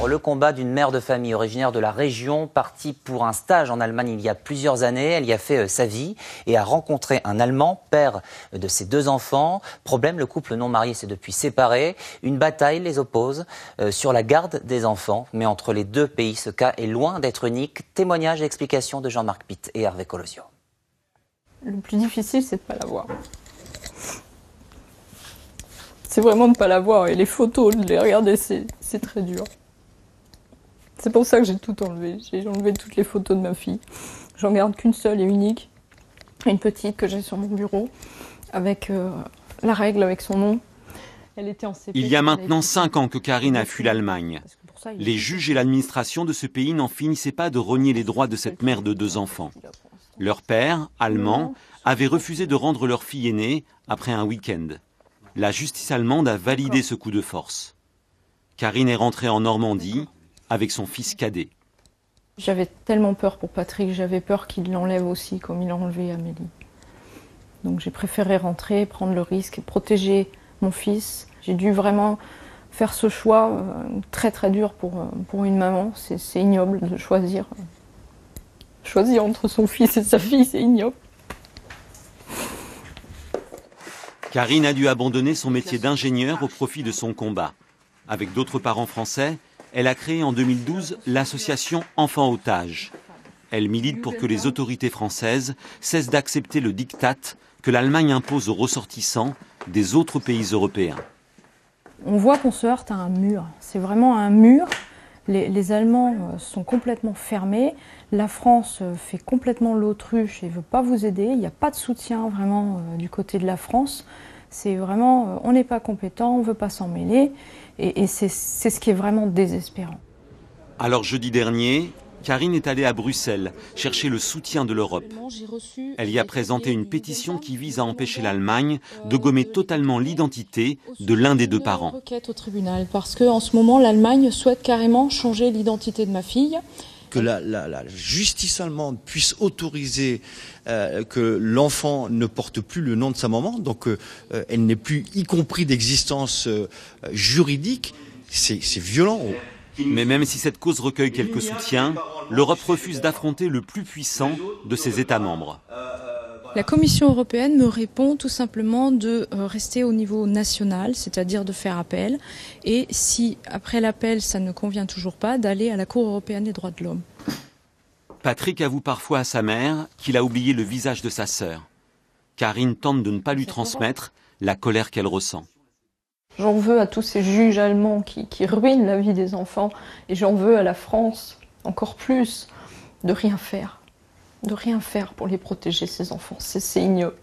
suivre le combat d'une mère de famille originaire de la région, partie pour un stage en Allemagne il y a plusieurs années. Elle y a fait sa vie et a rencontré un Allemand, père de ses 2 enfants. Problème, le couple non marié s'est depuis séparé. Une bataille les oppose sur la garde des enfants. Mais entre les 2 pays, ce cas est loin d'être unique. Témoignage et explication de Jean-Marc Pitt et Hervé Colosio. Le plus difficile, c'est de ne pas la voir. C'est vraiment de ne pas la voir. Et les photos, de les regarder, c'est très dur. C'est pour ça que j'ai tout enlevé. J'ai enlevé toutes les photos de ma fille. J'en garde qu'une seule et unique. Une petite que j'ai sur mon bureau, avec la règle, avec son nom. Elle était en CP. Il y a maintenant 5 ans que Karine a fui l'Allemagne. Les juges et l'administration de ce pays n'en finissaient pas de renier les droits de cette mère de 2 enfants. Leur père, allemand, avait refusé de rendre leur fille aînée après un week-end. La justice allemande a validé ce coup de force. Karine est rentrée en Normandie avec son fils cadet. J'avais tellement peur pour Patrick, j'avais peur qu'il l'enlève aussi, comme il a enlevé Amélie. Donc j'ai préféré rentrer, prendre le risque, protéger mon fils. J'ai dû vraiment faire ce choix très très dur pour une maman. C'est ignoble de choisir. Choisir entre son fils et sa fille, c'est ignoble. Karine a dû abandonner son métier d'ingénieur au profit de son combat. Avec d'autres parents français, elle a créé en 2012 l'association Enfants Otages. Elle milite pour que les autorités françaises cessent d'accepter le diktat que l'Allemagne impose aux ressortissants des autres pays européens. On voit qu'on se heurte à un mur. C'est vraiment un mur. Les Allemands sont complètement fermés. La France fait complètement l'autruche et ne veut pas vous aider. Il n'y a pas de soutien vraiment du côté de la France. C'est vraiment, on n'est pas compétent, on ne veut pas s'en mêler. Et c'est ce qui est vraiment désespérant. Alors jeudi dernier, Karine est allée à Bruxelles chercher le soutien de l'Europe. Elle y a présenté une pétition qui vise à empêcher l'Allemagne de gommer totalement l'identité de l'un des 2 parents. Requête au tribunal parce qu'en ce moment l'Allemagne souhaite carrément changer l'identité de ma fille. Que la justice allemande puisse autoriser que l'enfant ne porte plus le nom de sa maman, donc elle n'est plus y compris d'existence juridique, c'est violent. Mais même si cette cause recueille quelques soutiens, l'Europe refuse d'affronter le plus puissant de ses États membres. La Commission européenne me répond tout simplement de rester au niveau national, c'est-à-dire de faire appel, et si après l'appel ça ne convient toujours pas, d'aller à la Cour européenne des droits de l'homme. Patrick avoue parfois à sa mère qu'il a oublié le visage de sa sœur. Karine tente de ne pas lui transmettre la colère qu'elle ressent. J'en veux à tous ces juges allemands qui ruinent la vie des enfants, et j'en veux à la France, encore plus, de rien faire. De rien faire pour les protéger, ces enfants. C'est ignoble.